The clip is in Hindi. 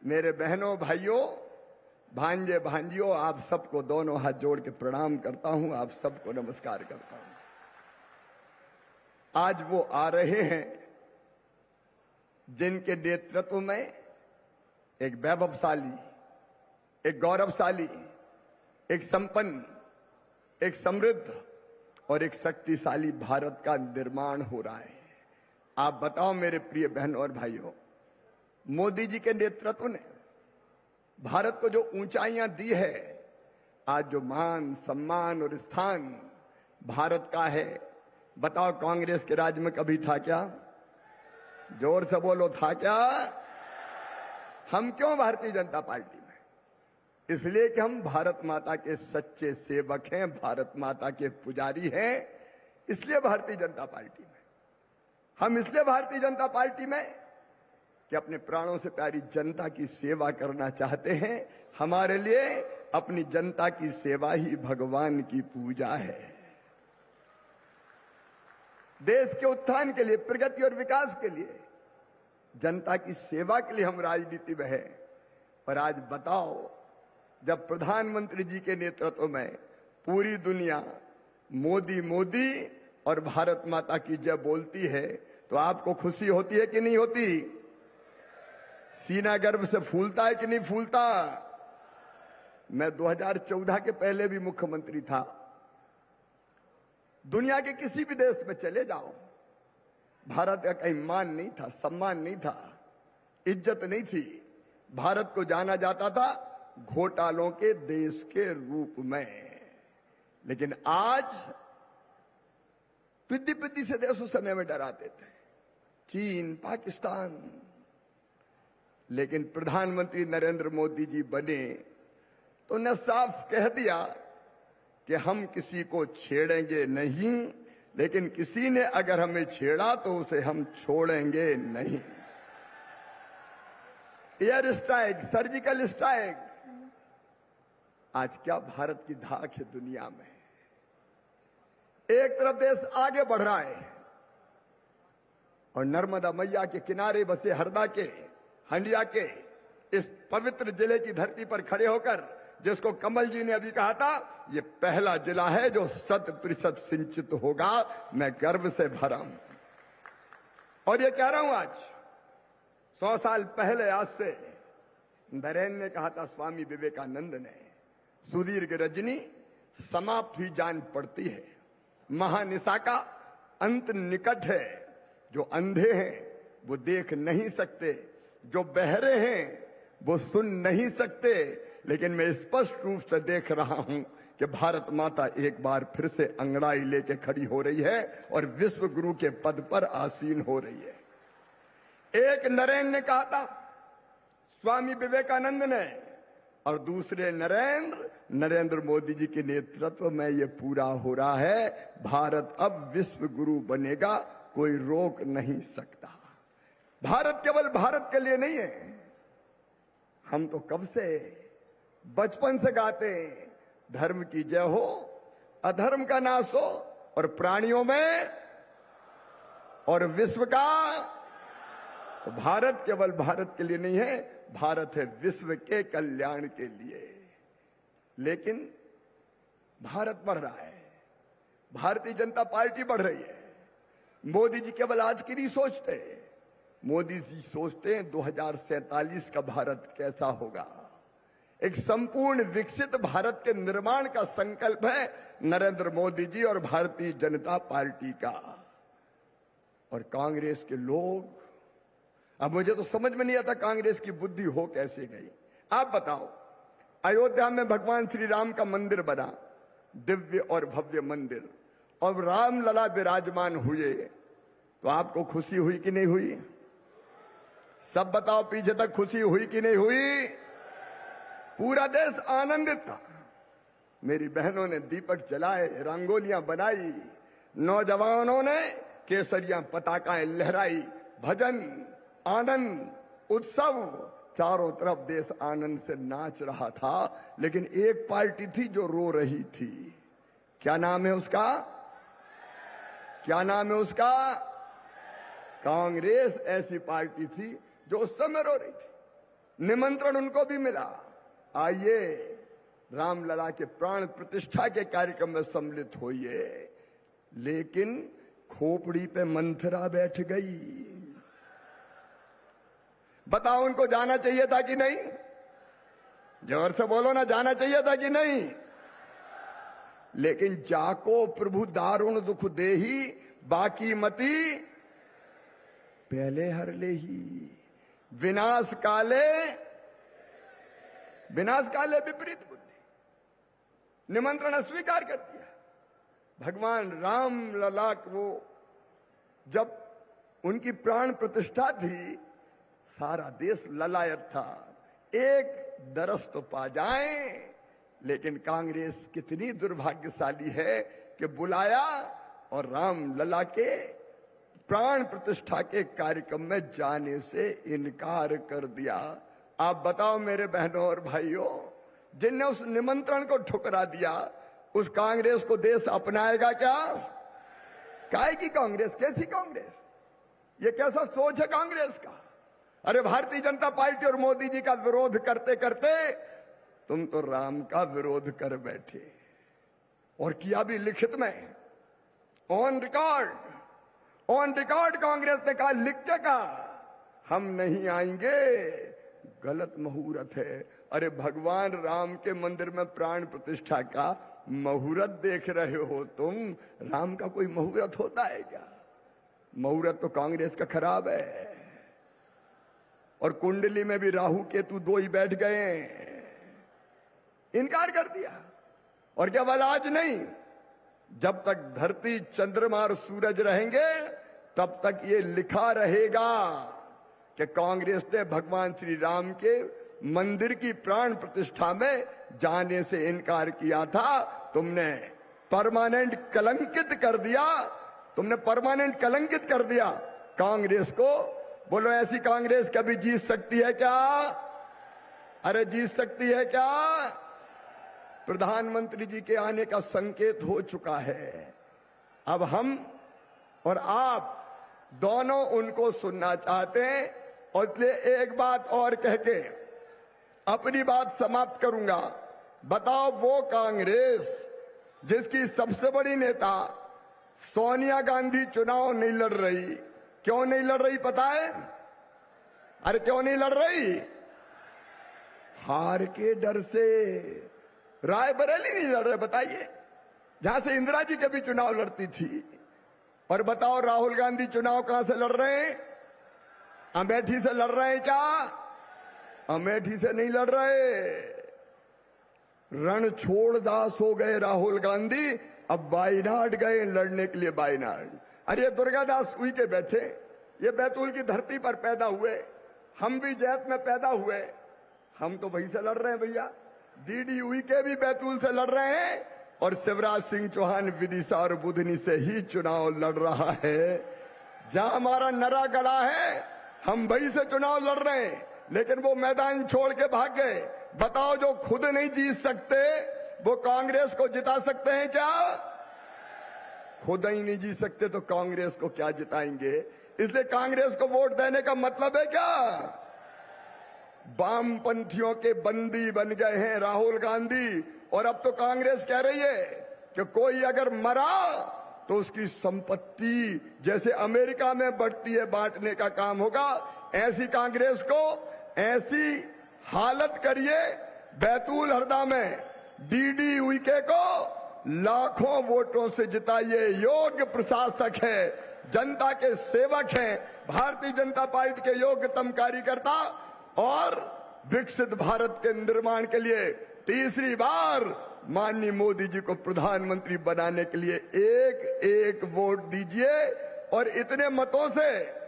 मेरे बहनों भाइयों, भांजे भांजियों, आप सबको दोनों हाथ जोड़ के प्रणाम करता हूं, आप सबको नमस्कार करता हूं। आज वो आ रहे हैं जिनके नेतृत्व में एक वैभवशाली, एक गौरवशाली, एक संपन्न, एक समृद्ध और एक शक्तिशाली भारत का निर्माण हो रहा है। आप बताओ मेरे प्रिय बहनों और भाइयों, मोदी जी के नेतृत्व ने भारत को जो ऊंचाइयां दी है, आज जो मान सम्मान और स्थान भारत का है, बताओ कांग्रेस के राज में कभी था क्या? जोर से बोलो, था क्या? हम क्यों भारतीय जनता पार्टी में? इसलिए कि हम भारत माता के सच्चे सेवक हैं, भारत माता के पुजारी हैं, इसलिए भारतीय जनता पार्टी में। हम इसलिए भारतीय जनता पार्टी में कि अपने प्राणों से प्यारी जनता की सेवा करना चाहते हैं। हमारे लिए अपनी जनता की सेवा ही भगवान की पूजा है। देश के उत्थान के लिए, प्रगति और विकास के लिए, जनता की सेवा के लिए हम राजनीति में हैं। और आज बताओ, जब प्रधानमंत्री जी के नेतृत्व में पूरी दुनिया मोदी मोदी और भारत माता की जय बोलती है, तो आपको खुशी होती है कि नहीं होती? सीना गर्व से फूलता है कि नहीं फूलता? मैं 2014 के पहले भी मुख्यमंत्री था। दुनिया के किसी भी देश में चले जाओ, भारत का कहीं मान नहीं था, सम्मान नहीं था, इज्जत नहीं थी। भारत को जाना जाता था घोटालों के देश के रूप में। लेकिन आज पिद्दी पिद्दी से देश उस समय में डराते थे, चीन, पाकिस्तान। लेकिन प्रधानमंत्री नरेंद्र मोदी जी बने तो ने साफ कह दिया कि हम किसी को छेड़ेंगे नहीं, लेकिन किसी ने अगर हमें छेड़ा तो उसे हम छोड़ेंगे नहीं। Air strike, surgical strike. आज क्या भारत की धाक है दुनिया में। एक तरफ देश आगे बढ़ रहा है और नर्मदा मैया के किनारे बसे हरदा के, हंडिया के इस पवित्र जिले की धरती पर खड़े होकर, जिसको कमल जी ने अभी कहा था, ये पहला जिला है जो 100% सिंचित होगा, मैं गर्व से भरा हूं। और ये कह रहा हूं आज, 100 साल पहले आज से नरेंद्र ने कहा था, स्वामी विवेकानंद ने, सुदीर्घ रजनी समाप्त हुई जान पड़ती है, महानिशा का अंत निकट है। जो अंधे हैं वो देख नहीं सकते, जो बहरे हैं वो सुन नहीं सकते, लेकिन मैं स्पष्ट रूप से देख रहा हूं कि भारत माता एक बार फिर से अंगड़ाई लेके खड़ी हो रही है और विश्व गुरु के पद पर आसीन हो रही है। एक नरेंद्र ने कहा था, स्वामी विवेकानंद ने, और दूसरे नरेंद्र मोदी जी के नेतृत्व में ये पूरा हो रहा है। भारत अब विश्व गुरु बनेगा, कोई रोक नहीं सकता। भारत केवल भारत के लिए नहीं है। हम तो कब से, बचपन से गाते हैं, धर्म की जय हो, अधर्म का नाश हो, और प्राणियों में और विश्व का। तो भारत केवल भारत के लिए नहीं है, भारत है विश्व के कल्याण के लिए। लेकिन भारत बढ़ रहा है, भारतीय जनता पार्टी बढ़ रही है। मोदी जी केवल आज की नहीं सोचते, मोदी जी सोचते हैं 2047 का भारत कैसा होगा। एक संपूर्ण विकसित भारत के निर्माण का संकल्प है नरेंद्र मोदी जी और भारतीय जनता पार्टी का। और कांग्रेस के लोग, अब मुझे तो समझ में नहीं आता कांग्रेस की बुद्धि हो कैसे गई। आप बताओ, अयोध्या में भगवान श्री राम का मंदिर बना, दिव्य और भव्य मंदिर, और रामलला विराजमान हुए, तो आपको खुशी हुई कि नहीं हुई? सब बताओ, पीछे तक खुशी हुई कि नहीं हुई? पूरा देश आनंदित था। मेरी बहनों ने दीपक जलाए, रंगोलियां बनाई, नौजवानों ने केसरियां पताकाएं लहराई, भजन, आनंद, उत्सव, चारों तरफ देश आनंद से नाच रहा था। लेकिन एक पार्टी थी जो रो रही थी। क्या नाम है उसका? क्या नाम है उसका? कांग्रेस ऐसी पार्टी थी जो उस समय रो रही थी। निमंत्रण उनको भी मिला, आइए रामलला के प्राण प्रतिष्ठा के कार्यक्रम में सम्मिलित होइए। लेकिन खोपड़ी पे मंथरा बैठ गई। बताओ उनको जाना चाहिए था कि नहीं? जोर से बोलो ना, जाना चाहिए था कि नहीं? लेकिन जाको प्रभु दारुण दुख देही, बाकी मती पहले हर ले ही। विनाश काले विपरीत बुद्धि। निमंत्रण अस्वीकार कर दिया। भगवान राम लला को जब उनकी प्राण प्रतिष्ठा थी, सारा देश ललायत था, एक दरस तो पा जाएं। लेकिन कांग्रेस कितनी दुर्भाग्यशाली है कि बुलाया और राम लला के प्राण प्रतिष्ठा के कार्यक्रम में जाने से इनकार कर दिया। आप बताओ मेरे बहनों और भाइयों, जिनने उस निमंत्रण को ठुकरा दिया, उस कांग्रेस को देश अपनाएगा क्या? काहे की कांग्रेस? कैसी कांग्रेस? ये कैसा सोच है कांग्रेस का? अरे भारतीय जनता पार्टी और मोदी जी का विरोध करते करते तुम तो राम का विरोध कर बैठे, और किया भी लिखित में, ऑन रिकॉर्ड कांग्रेस ने कहा, लिख के कहा, हम नहीं आएंगे, गलत मुहूर्त है। अरे भगवान राम के मंदिर में प्राण प्रतिष्ठा का मुहूर्त देख रहे हो तुम, राम का कोई मुहूर्त होता है क्या? मुहूर्त तो कांग्रेस का खराब है। और कुंडली में भी राहु केतु दो ही बैठ गए, इनकार कर दिया। और केवल आज नहीं, जब तक धरती चंद्रमा और सूरज रहेंगे तब तक ये लिखा रहेगा कि कांग्रेस ने भगवान श्री राम के मंदिर की प्राण प्रतिष्ठा में जाने से इनकार किया था। तुमने परमानेंट कलंकित कर दिया, तुमने परमानेंट कलंकित कर दिया कांग्रेस को। बोलो, ऐसी कांग्रेस कभी जीत सकती है क्या? अरे जीत सकती है क्या? प्रधानमंत्री जी के आने का संकेत हो चुका है। अब हम और आप दोनों उनको सुनना चाहते हैं, और इसलिए एक बात और कह के अपनी बात समाप्त करूंगा। बताओ, वो कांग्रेस जिसकी सबसे बड़ी नेता सोनिया गांधी चुनाव नहीं लड़ रही, क्यों नहीं लड़ रही पता है? अरे क्यों नहीं लड़ रही? हार के डर से। रायबरेली नहीं लड़ रहे, बताइए, जहां से इंदिरा जी कभी चुनाव लड़ती थी। और बताओ, राहुल गांधी चुनाव कहां से लड़ रहे हैं? अमेठी से लड़ रहे हैं क्या? अमेठी से नहीं लड़ रहे। रण छोड़ दास हो गए राहुल गांधी, अब वायनाड गए लड़ने के लिए। वायनाड, अरे दुर्गादास हुई के बैठे, ये बैतूल की धरती पर पैदा हुए, हम भी जैत में पैदा हुए, हम तो वहीं से लड़ रहे हैं भैया। डीडी हुई के भी बैतूल से लड़ रहे हैं, और शिवराज सिंह चौहान विदिशा और बुधनी से ही चुनाव लड़ रहा है। जहां हमारा नरा गला है, हम वहीं से चुनाव लड़ रहे हैं। लेकिन वो मैदान छोड़ के भाग गए। बताओ, जो खुद नहीं जीत सकते वो कांग्रेस को जिता सकते हैं क्या? खुद ही नहीं जीत सकते तो कांग्रेस को क्या जिताएंगे? इसलिए कांग्रेस को वोट देने का मतलब है क्या? वामपंथियों के बंदी बन गए हैं राहुल गांधी। और अब तो कांग्रेस कह रही है कि कोई अगर मरा तो उसकी संपत्ति जैसे अमेरिका में बढ़ती है, बांटने का काम होगा। ऐसी कांग्रेस को ऐसी हालत करिए, बैतूल हरदा में डीडी उइके को लाखों वोटों से जिताइए। योग्य प्रशासक है, जनता के सेवक हैं, भारतीय जनता पार्टी के योग्यतम कार्यकर्ता, और विकसित भारत के निर्माण के लिए तीसरी बार माननीय मोदी जी को प्रधानमंत्री बनाने के लिए एक एक वोट दीजिए। और इतने मतों से